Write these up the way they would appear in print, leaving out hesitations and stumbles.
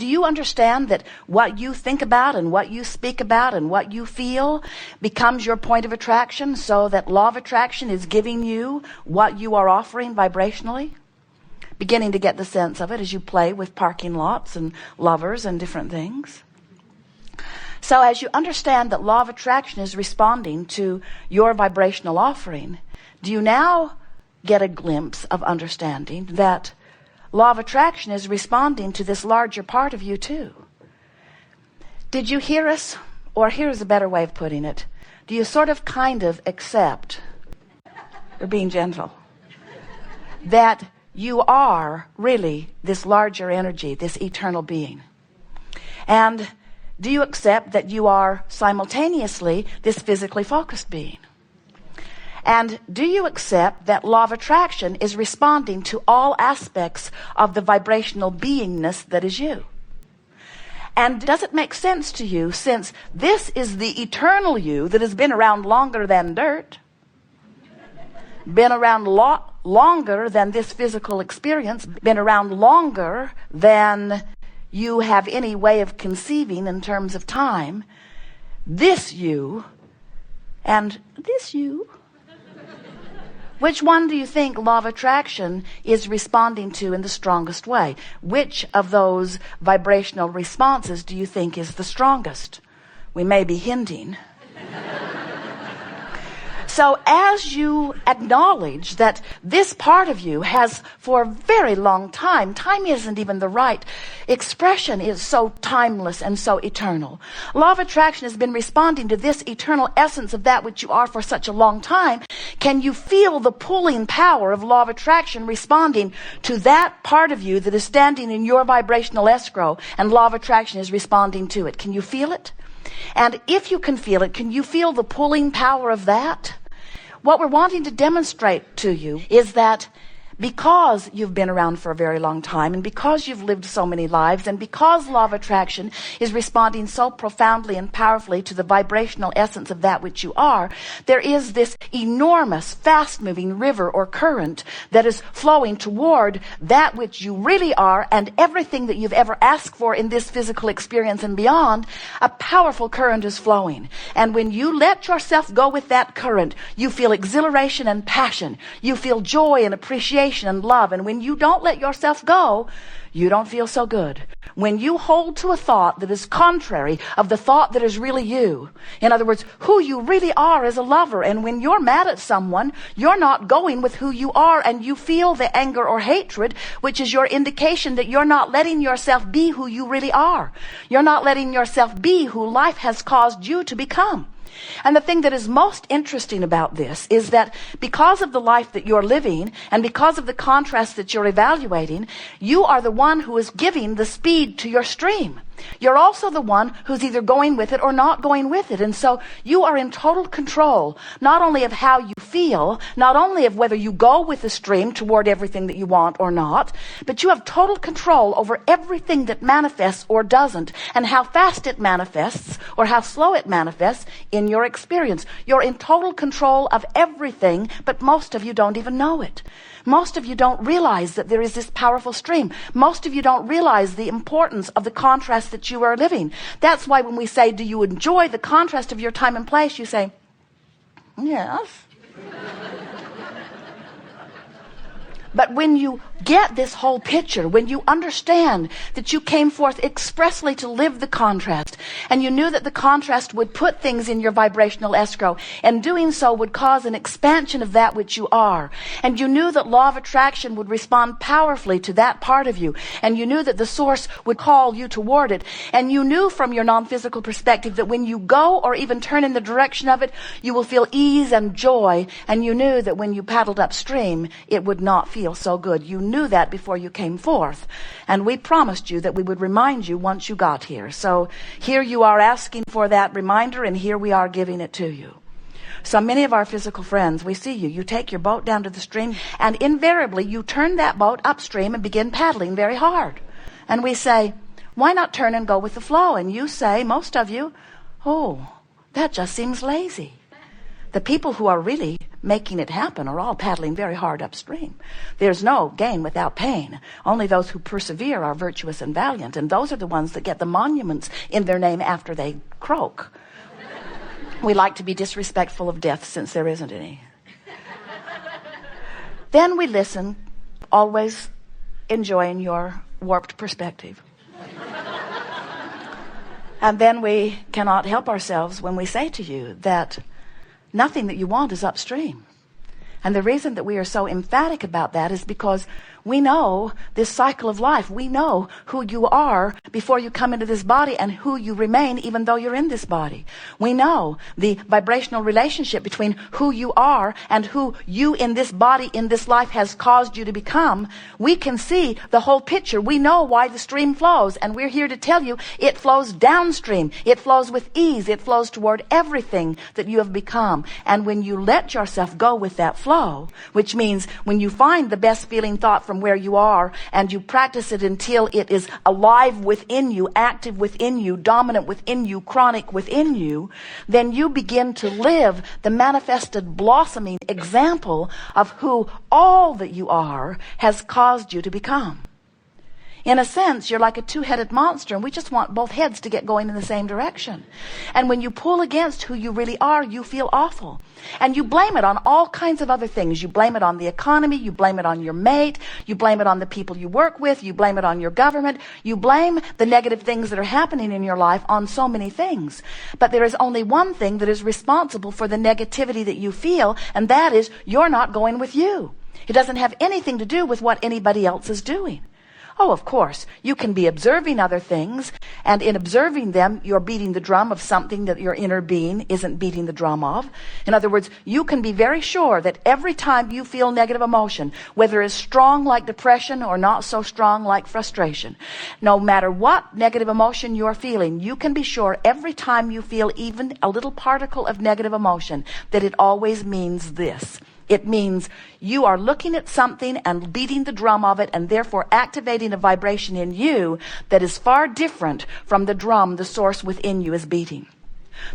do you understand that what you think about and what you speak about and what you feel becomes your point of attraction, so that law of attraction is giving you what you are offering vibrationally? Beginning to get the sense of it as you play with parking lots and lovers and different things. So as you understand that law of attraction is responding to your vibrational offering, do you now get a glimpse of understanding that law of attraction is responding to this larger part of you too? Did you hear us? Or here's a better way of putting it. Do you sort of kind of accept, or being gentle, that you are really this larger energy, this eternal being? And do you accept that you are simultaneously this physically focused being? And do you accept that law of attraction is responding to all aspects of the vibrational beingness that is you? And does it make sense to you, since this is the eternal you that has been around longer than dirt, been around longer than this physical experience, been around longer than you have any way of conceiving in terms of time, this you and this you, which one do you think law of attraction is responding to in the strongest way? Which of those vibrational responses do you think is the strongest? We may be hinting. So as you acknowledge that this part of you has for a very long time isn't even the right expression, is so timeless and so eternal. Law of attraction has been responding to this eternal essence of that which you are for such a long time. Can you feel the pulling power of law of attraction responding to that part of you that is standing in your vibrational escrow, and law of attraction is responding to it? Can you feel it? And if you can feel it, can you feel the pulling power of that? What we're wanting to demonstrate to you is that because you've been around for a very long time, and because you've lived so many lives, and because law of attraction is responding so profoundly and powerfully to the vibrational essence of that which you are, there is this enormous, fast-moving river or current that is flowing toward that which you really are, and everything that you've ever asked for in this physical experience and beyond. A powerful current is flowing. And when you let yourself go with that current, you feel exhilaration and passion. You feel joy and appreciation and love. And when you don't let yourself go, you don't feel so good. When you hold to a thought that is contrary of the thought that is really you, in other words, who you really are as a lover, and when you're mad at someone, you're not going with who you are, and you feel the anger or hatred, which is your indication that you're not letting yourself be who you really are. You're not letting yourself be who life has caused you to become. And the thing that is most interesting about this is that because of the life that you're living, and because of the contrast that you're evaluating, you are the one who is giving the speed to your stream. You're also the one who's either going with it or not going with it. And so you are in total control, not only of how you feel, not only of whether you go with the stream toward everything that you want or not, but you have total control over everything that manifests or doesn't, and how fast it manifests or how slow it manifests in your experience. You're in total control of everything, but most of you don't even know it. Most of you don't realize that there is this powerful stream. Most of you don't realize the importance of the contrast that you are living. That's why when we say, do you enjoy the contrast of your time and place? You say, yes. But when you get this whole picture, when you understand that you came forth expressly to live the contrast, and you knew that the contrast would put things in your vibrational escrow, and doing so would cause an expansion of that which you are, and you knew that law of attraction would respond powerfully to that part of you, and you knew that the source would call you toward it, and you knew from your non-physical perspective that when you go or even turn in the direction of it, you will feel ease and joy, and you knew that when you paddled upstream, it would not feel so good. You knew that before you came forth, and we promised you that we would remind you once you got here. So here you are asking for that reminder, and here we are giving it to you. So many of our physical friends, we see you. You take your boat down to the stream, and invariably you turn that boat upstream and begin paddling very hard. And we say, why not turn and go with the flow? And you say, most of you, oh, that just seems lazy. The people who are really making it happen are all paddling very hard upstream. There's no gain without pain. Only those who persevere are virtuous and valiant, and those are the ones that get the monuments in their name after they croak. We like to be disrespectful of death since there isn't any. Then we listen, always enjoying your warped perspective. And then we cannot help ourselves when we say to you that nothing that you want is upstream. And the reason that we are so emphatic about that is because we know this cycle of life. We know who you are before you come into this body and who you remain even though you're in this body. We know the vibrational relationship between who you are and who you in this body, in this life has caused you to become. We can see the whole picture. We know why the stream flows, and we're here to tell you it flows downstream. It flows with ease. It flows toward everything that you have become. And when you let yourself go with that flow, which means when you find the best feeling thought from where you are and you practice it until it is alive within you, active within you, dominant within you, chronic within you, then you begin to live the manifested blossoming example of who all that you are has caused you to become. In a sense, you're like a two-headed monster, and we just want both heads to get going in the same direction. And when you pull against who you really are, you feel awful. And you blame it on all kinds of other things. You blame it on the economy. You blame it on your mate. You blame it on the people you work with. You blame it on your government. You blame the negative things that are happening in your life on so many things. But there is only one thing that is responsible for the negativity that you feel, and that is you're not going with you. It doesn't have anything to do with what anybody else is doing. Oh, of course, you can be observing other things, and in observing them, you're beating the drum of something that your inner being isn't beating the drum of. In other words, you can be very sure that every time you feel negative emotion, whether it's strong like depression or not so strong like frustration, no matter what negative emotion you're feeling, you can be sure every time you feel even a little particle of negative emotion that it always means this. It means you are looking at something and beating the drum of it, and therefore activating a vibration in you that is far different from the drum the source within you is beating.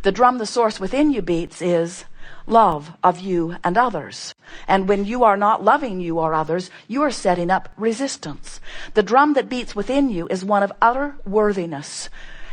The drum the source within you beats is love of you and others. And when you are not loving you or others, you are setting up resistance. The drum that beats within you is one of utter worthiness.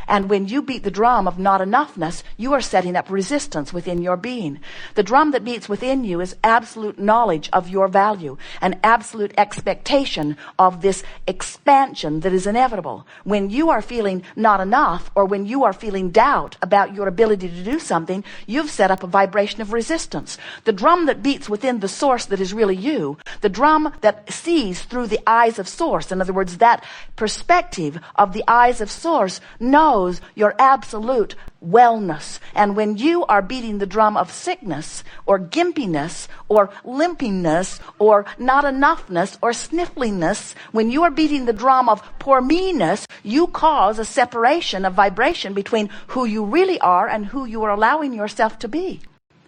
And when you beat the drum of not enoughness, you are setting up resistance within your being. The drum that beats within you is absolute knowledge of your value, an absolute expectation of this expansion that is inevitable. When you are feeling not enough, or when you are feeling doubt about your ability to do something, you've set up a vibration of resistance. The drum that beats within the source that is really you, the drum that sees through the eyes of source, in other words, that perspective of the eyes of source, knows your absolute wellness. And when you are beating the drum of sickness or gimpiness or limpiness or not enoughness or sniffliness, when you are beating the drum of poor me-ness, you cause a separation of vibration between who you really are and who you are allowing yourself to be.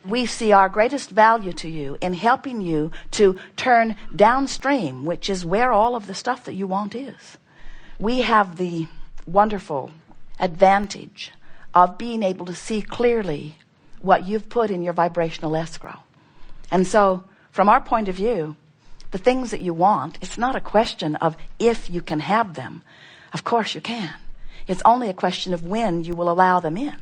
We see our greatest value to you in helping you to turn downstream, which is where all of the stuff that you want is. We have the wonderful advantage of being able to see clearly what you've put in your vibrational escrow. And so, from our point of view, the things that you want, it's not a question of if you can have them. Of course you can. It's only a question of when you will allow them in.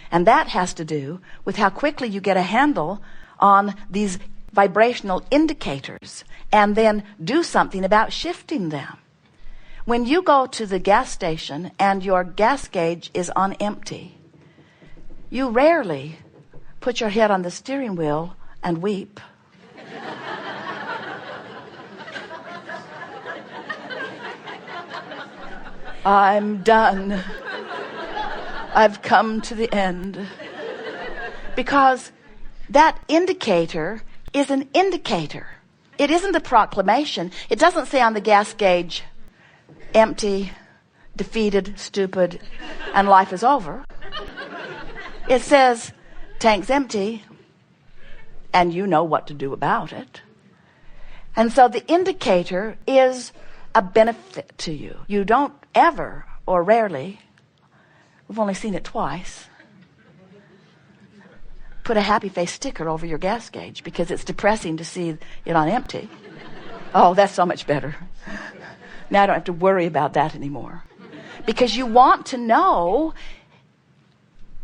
And that has to do with how quickly you get a handle on these vibrational indicators and then do something about shifting them. When you go to the gas station and your gas gauge is on empty, you rarely put your head on the steering wheel and weep. I'm done. I've come to the end. Because that indicator is an indicator. It isn't a proclamation. It doesn't say on the gas gauge, empty, defeated, stupid, and life is over. It says, tank's empty, and you know what to do about it. And so the indicator is a benefit to you. You don't ever, or rarely, we've only seen it twice, put a happy face sticker over your gas gauge because it's depressing to see it on empty. Oh, that's so much better. Now I don't have to worry about that anymore. Because you want to know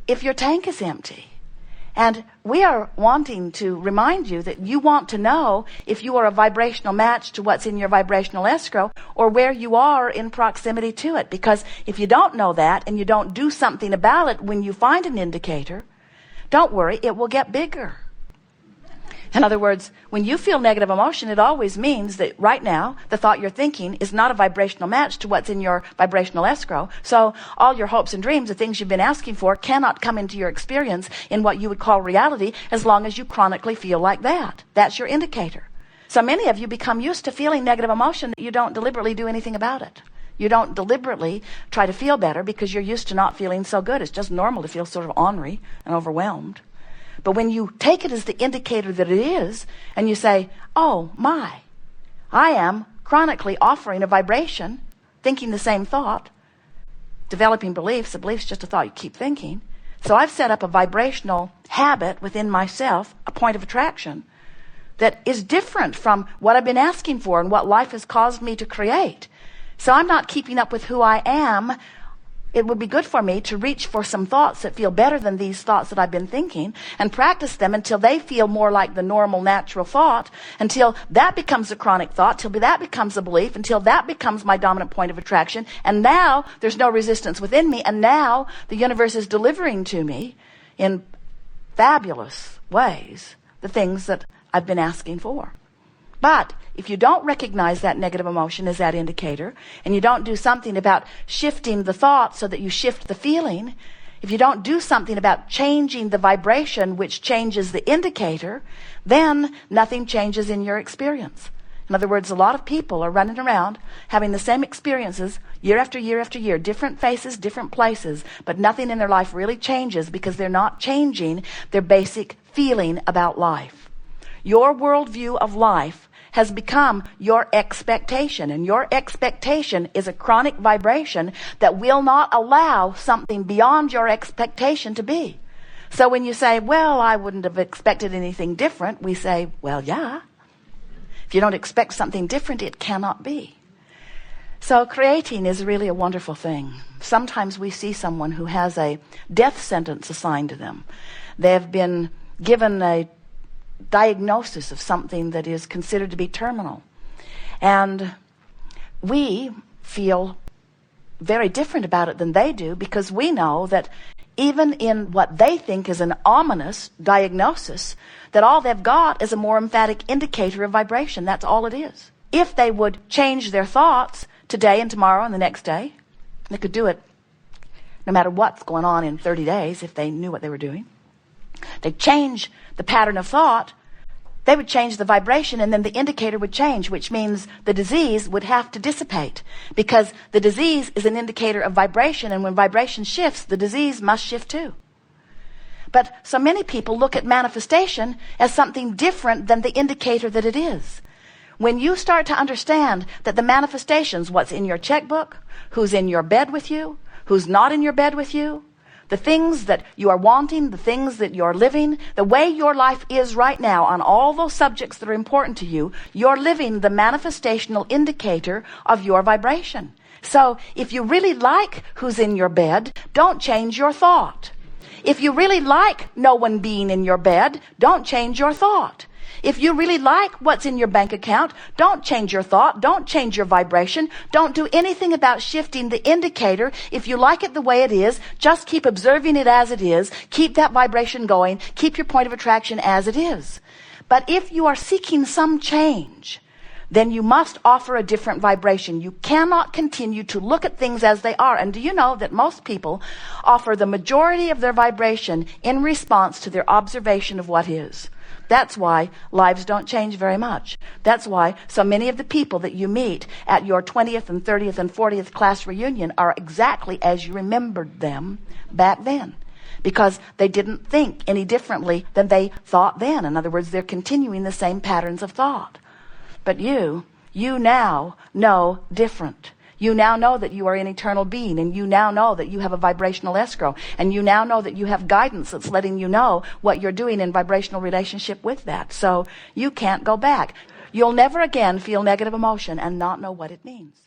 if your tank is empty. And we are wanting to remind you that you want to know if you are a vibrational match to what's in your vibrational escrow or where you are in proximity to it. Because if you don't know that and you don't do something about it when you find an indicator, don't worry, it will get bigger. In other words, when you feel negative emotion, it always means that right now, the thought you're thinking is not a vibrational match to what's in your vibrational escrow. So all your hopes and dreams, the things you've been asking for, cannot come into your experience in what you would call reality as long as you chronically feel like that. That's your indicator. So many of you become used to feeling negative emotion that you don't deliberately do anything about it. You don't deliberately try to feel better because you're used to not feeling so good. It's just normal to feel sort of ornery and overwhelmed. But when you take it as the indicator that it is, and you say, oh my, I am chronically offering a vibration, thinking the same thought, developing beliefs. A belief's just a thought you keep thinking. So I've set up a vibrational habit within myself, a point of attraction, that is different from what I've been asking for and what life has caused me to create. So I'm not keeping up with who I am. It would be good for me to reach for some thoughts that feel better than these thoughts that I've been thinking and practice them until they feel more like the normal, natural thought, until that becomes a chronic thought, till that becomes a belief, until that becomes my dominant point of attraction. And now there's no resistance within me. And now the universe is delivering to me in fabulous ways the things that I've been asking for. But if you don't recognize that negative emotion as that indicator, and you don't do something about shifting the thought so that you shift the feeling, if you don't do something about changing the vibration which changes the indicator, then nothing changes in your experience. In other words, a lot of people are running around having the same experiences year after year after year, different faces, different places, but nothing in their life really changes because they're not changing their basic feeling about life. Your worldview of life has become your expectation, and your expectation is a chronic vibration that will not allow something beyond your expectation to be. So when you say, well, I wouldn't have expected anything different, we say, well, yeah. If you don't expect something different, it cannot be. So creating is really a wonderful thing. Sometimes we see someone who has a death sentence assigned to them. They've been given a diagnosis of something that is considered to be terminal. And we feel very different about it than they do because we know that even in what they think is an ominous diagnosis, that all they've got is a more emphatic indicator of vibration. That's all it is. If they would change their thoughts today and tomorrow and the next day, they could do it no matter what's going on in 30 days if they knew what they were doing. They change the pattern of thought, they would change the vibration, and then the indicator would change, which means the disease would have to dissipate because the disease is an indicator of vibration, and when vibration shifts, the disease must shift too. But so many people look at manifestation as something different than the indicator that it is. When you start to understand that the manifestations, what's in your checkbook, who's in your bed with you, who's not in your bed with you, the things that you are wanting, the things that you're living, the way your life is right now on all those subjects that are important to you, you're living the manifestational indicator of your vibration. So if you really like who's in your bed, don't change your thought. If you really like no one being in your bed, don't change your thought. If you really like what's in your bank account, don't change your thought, don't change your vibration, don't do anything about shifting the indicator. If you like it the way it is, just keep observing it as it is, keep that vibration going, keep your point of attraction as it is. But if you are seeking some change, then you must offer a different vibration. You cannot continue to look at things as they are. And do you know that most people offer the majority of their vibration in response to their observation of what is? That's why lives don't change very much. That's why so many of the people that you meet at your 20th and 30th and 40th class reunion are exactly as you remembered them back then. Because they didn't think any differently than they thought then. In other words, they're continuing the same patterns of thought. But you now know different. You now know that you are an eternal being, and you now know that you have a vibrational escrow, and you now know that you have guidance that's letting you know what you're doing in vibrational relationship with that. So you can't go back. You'll never again feel negative emotion and not know what it means.